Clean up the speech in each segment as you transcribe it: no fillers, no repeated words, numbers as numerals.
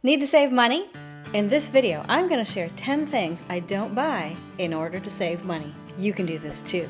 Need to save money? In this video, I'm going to share 10 things I don't buy in order to save money. You can do this too.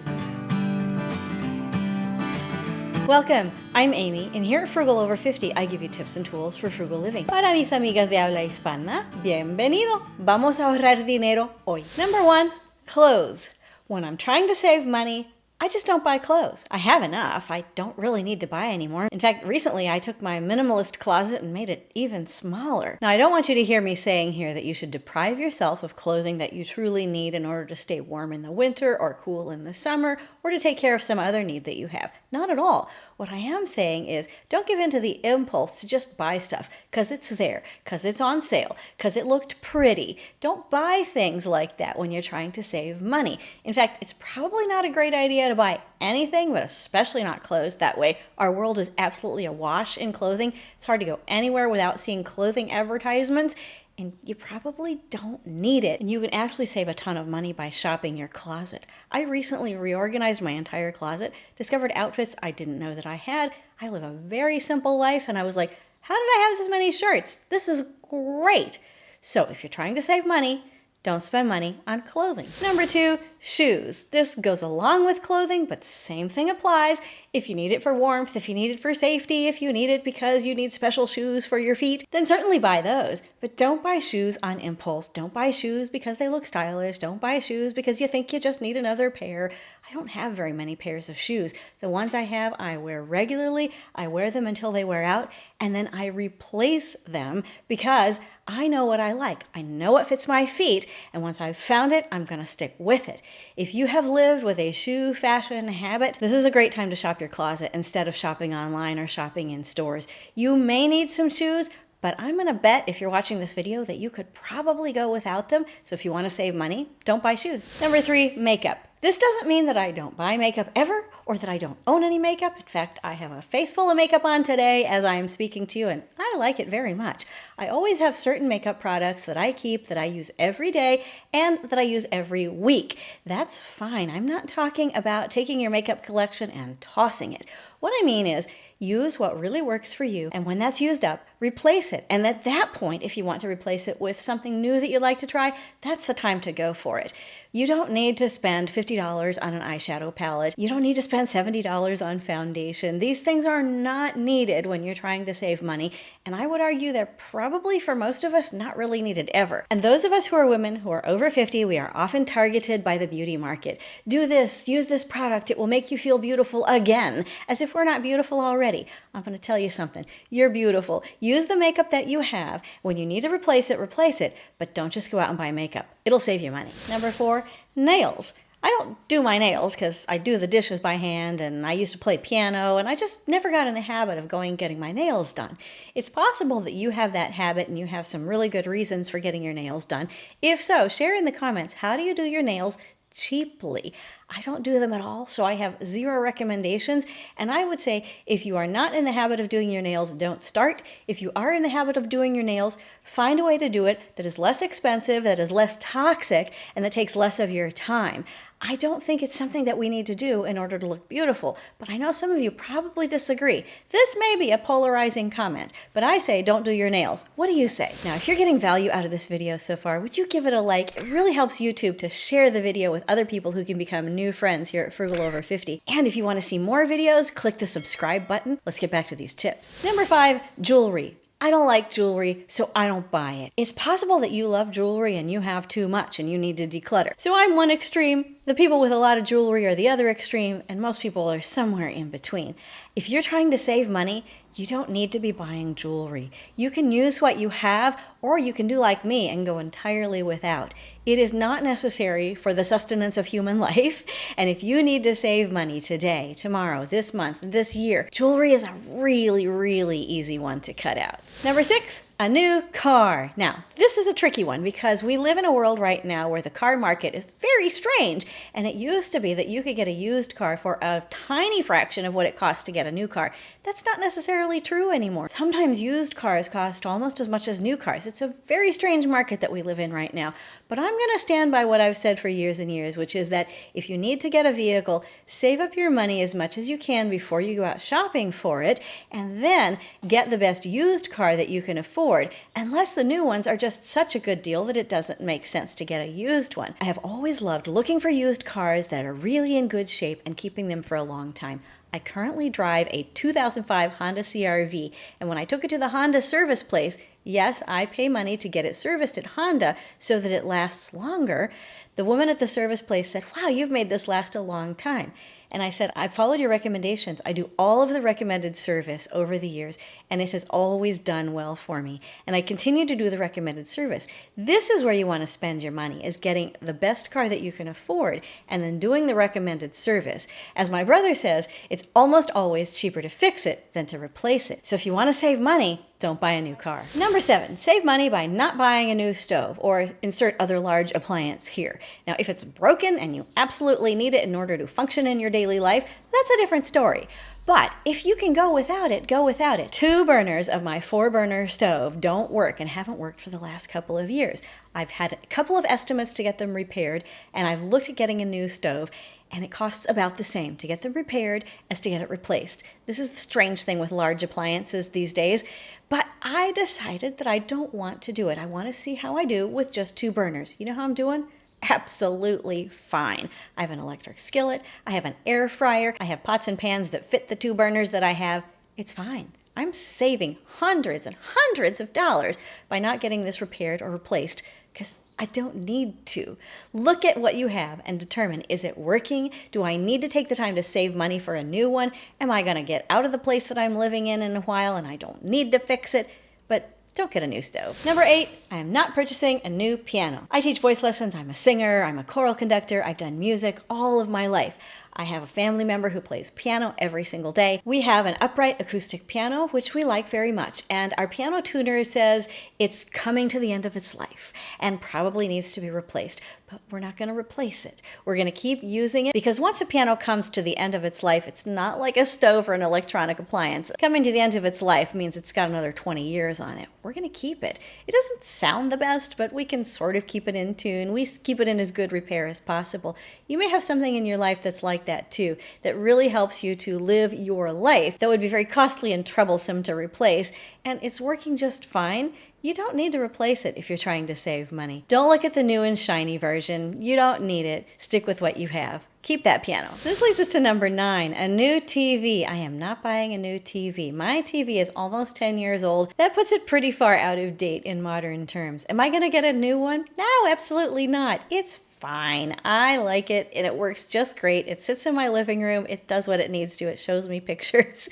Welcome, I'm Amy, and here at Frugal Over 50, I give you tips and tools for frugal living. Para mis amigas de habla hispana, bienvenido. Vamos a ahorrar dinero hoy. Number 1, clothes. When I'm trying to save money, I just don't buy clothes. I have enough. I don't really need to buy anymore. In fact, recently I took my minimalist closet and made it even smaller. Now, I don't want you to hear me saying here that you should deprive yourself of clothing that you truly need in order to stay warm in the winter or cool in the summer or to take care of some other need that you have. Not at all. What I am saying is don't give in to the impulse to just buy stuff because it's there, because it's on sale, because it looked pretty. Don't buy things like that when you're trying to save money. In fact, it's probably not a great idea to buy anything, but especially not clothes. That way, our world is absolutely awash in clothing. It's hard to go anywhere without seeing clothing advertisements, and you probably don't need it. And you can actually save a ton of money by shopping your closet. I recently reorganized my entire closet, discovered outfits I didn't know that I had. I live a very simple life, and I was like, how did I have this many shirts? This is great. So if you're trying to save money, don't spend money on clothing. Number 2, shoes. This goes along with clothing, but same thing applies. If you need it for warmth, if you need it for safety, if you need it because you need special shoes for your feet, then certainly buy those. But don't buy shoes on impulse. Don't buy shoes because they look stylish. Don't buy shoes because you think you just need another pair. I don't have very many pairs of shoes. The ones I have, I wear regularly. I wear them until they wear out, and then I replace them because I know what I like. I know what fits my feet, and once I've found it, I'm going to stick with it. If you have lived with a shoe fashion habit, this is a great time to shop your closet instead of shopping online or shopping in stores. You may need some shoes, but I'm going to bet if you're watching this video that you could probably go without them. So if you want to save money, don't buy shoes. Number 3, makeup. This doesn't mean that I don't buy makeup ever or that I don't own any makeup. In fact, I have a face full of makeup on today as I am speaking to you, and I like it very much. I always have certain makeup products that I keep, that I use every day, and that I use every week. That's fine. I'm not talking about taking your makeup collection and tossing it. What I mean is, use what really works for you, and when that's used up, replace it. And at that point, if you want to replace it with something new that you'd like to try, that's the time to go for it. You don't need to spend $50 on an eyeshadow palette. You don't need to spend $70 on foundation. These things are not needed when you're trying to save money, and I would argue they're probably, for most of us, not really needed ever. And those of us who are women who are over 50, we are often targeted by the beauty market. Do this, use this product, it will make you feel beautiful again, as if we're not beautiful already. I'm going to tell you something. You're beautiful. Use the makeup that you have. When you need to replace it, but don't just go out and buy makeup. It'll save you money. Number 4, nails. I don't do my nails because I do the dishes by hand and I used to play piano and I just never got in the habit of going and getting my nails done. It's possible that you have that habit and you have some really good reasons for getting your nails done. If so, share in the comments, how do you do your nails cheaply? I don't do them at all, so I have 0 recommendations. And I would say if you are not in the habit of doing your nails, don't start. If you are in the habit of doing your nails, find a way to do it that is less expensive, that is less toxic, and that takes less of your time. I don't think it's something that we need to do in order to look beautiful, but I know some of you probably disagree. This may be a polarizing comment, but I say don't do your nails. What do you say? Now, if you're getting value out of this video so far, would you give it a like? It really helps YouTube to share the video with other people who can become new friends here at Frugal Over 50. And if you want to see more videos, click the subscribe button. Let's get back to these tips. Number 5, jewelry. I don't like jewelry, so I don't buy it. It's possible that you love jewelry and you have too much and you need to declutter. So I'm one extreme, the people with a lot of jewelry are the other extreme, and most people are somewhere in between. If you're trying to save money, you don't need to be buying jewelry. You can use what you have, or you can do like me and go entirely without. It is not necessary for the sustenance of human life, and if you need to save money today, tomorrow, this month, this year, jewelry is a really, really easy one to cut out. Number 6, a new car. Now, this is a tricky one because we live in a world right now where the car market is very strange, and it used to be that you could get a used car for a tiny fraction of what it costs to get a new car. That's not necessarily true anymore. Sometimes used cars cost almost as much as new cars. It's a very strange market that we live in right now, but I'm going to stand by what I've said for years and years, which is that if you need to get a vehicle, save up your money as much as you can before you go out shopping for it, and then get the best used car that you can afford afford, unless the new ones are just such a good deal that it doesn't make sense to get a used one. I have always loved looking for used cars that are really in good shape and keeping them for a long time. I currently drive a 2005 Honda CR-V, and when I took it to the Honda service place, yes, I pay money to get it serviced at Honda so that it lasts longer, the woman at the service place said, "Wow, you've made this last a long time." And I said, "I followed your recommendations. I do all of the recommended service over the years, and it has always done well for me. And I continue to do the recommended service." This is where you want to spend your money, is getting the best car that you can afford and then doing the recommended service. As my brother says, it's almost always cheaper to fix it than to replace it. So if you want to save money, don't buy a new car. Number 7, save money by not buying a new stove, or insert other large appliance here. Now, if it's broken and you absolutely need it in order to function in your daily life, that's a different story. But if you can go without it, go without it. 2 burners of my 4-burner stove don't work and haven't worked for the last couple of years. I've had a couple of estimates to get them repaired, and I've looked at getting a new stove, and it costs about the same to get them repaired as to get it replaced. This is the strange thing with large appliances these days, but I decided that I don't want to do it. I want to see how I do with just 2 burners. You know how I'm doing? Absolutely fine. I have an electric skillet, I have an air fryer, I have pots and pans that fit the 2 burners that I have. It's fine. I'm saving hundreds and hundreds of dollars by not getting this repaired or replaced because I don't need to. Look at what you have and determine, is it working? Do I need to take the time to save money for a new one? Am I going to get out of the place that I'm living in a while and I don't need to fix it? But don't get a new stove. Number 8, I am not purchasing a new piano. I teach voice lessons, I'm a singer, I'm a choral conductor, I've done music all of my life. I have a family member who plays piano every single day. We have an upright acoustic piano, which we like very much, and our piano tuner says it's coming to the end of its life and probably needs to be replaced, but we're not going to replace it. We're going to keep using it because once a piano comes to the end of its life, it's not like a stove or an electronic appliance. Coming to the end of its life means it's got another 20 years on it. We're going to keep it. It doesn't sound the best, but we can sort of keep it in tune. We keep it in as good repair as possible. You may have something in your life that's like that too, that really helps you to live your life that would be very costly and troublesome to replace, and it's working just fine. You don't need to replace it if you're trying to save money. Don't look at the new and shiny version. You don't need it. Stick with what you have. Keep that piano. This leads us to number 9, a new TV. I am not buying a new TV. My TV is almost 10 years old. That puts it pretty far out of date in modern terms. Am I going to get a new one? No, absolutely not. It's fine. I like it and it works just great. It sits in my living room. It does what it needs to. It shows me pictures.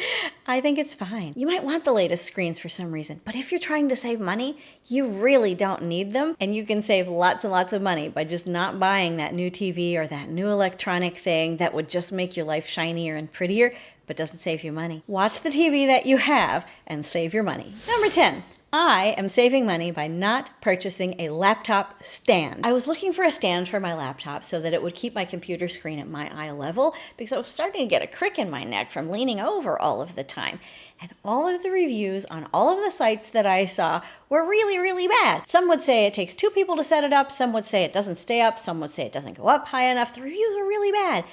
I think it's fine. You might want the latest screens for some reason, but if you're trying to save money, you really don't need them, and you can save lots and lots of money by just not buying that new TV or that new electronic thing that would just make your life shinier and prettier, but doesn't save you money. Watch the TV that you have and save your money. Number 10. I am saving money by not purchasing a laptop stand. I was looking for a stand for my laptop so that it would keep my computer screen at my eye level because I was starting to get a crick in my neck from leaning over all of the time. And all of the reviews on all of the sites that I saw were really, really bad. Some would say it takes 2 people to set it up. Some would say it doesn't stay up. Some would say it doesn't go up high enough. The reviews were really bad.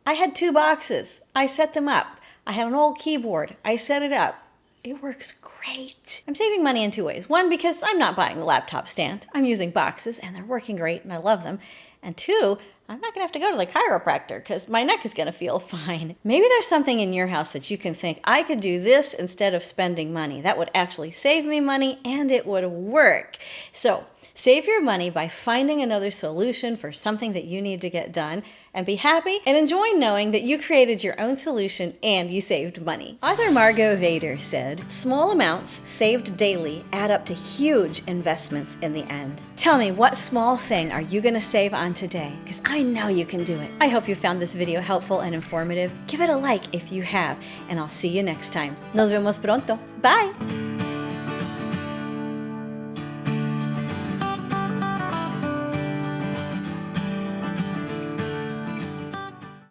I had 2 boxes. I set them up. I had an old keyboard. I set it up. It works great. I'm saving money in 2 ways. 1, because I'm not buying a laptop stand. I'm using boxes and they're working great and I love them. And 2, I'm not gonna have to go to the chiropractor because my neck is gonna feel fine. Maybe there's something in your house that you can think, I could do this instead of spending money. That would actually save me money and it would work. So save your money by finding another solution for something that you need to get done, and be happy and enjoy knowing that you created your own solution and you saved money. Author Margo Vader said, "Small amounts saved daily add up to huge investments in the end." Tell me, what small thing are you gonna save on today? Because I know you can do it. I hope you found this video helpful and informative. Give it a like if you have, and I'll see you next time. Nos vemos pronto. Bye!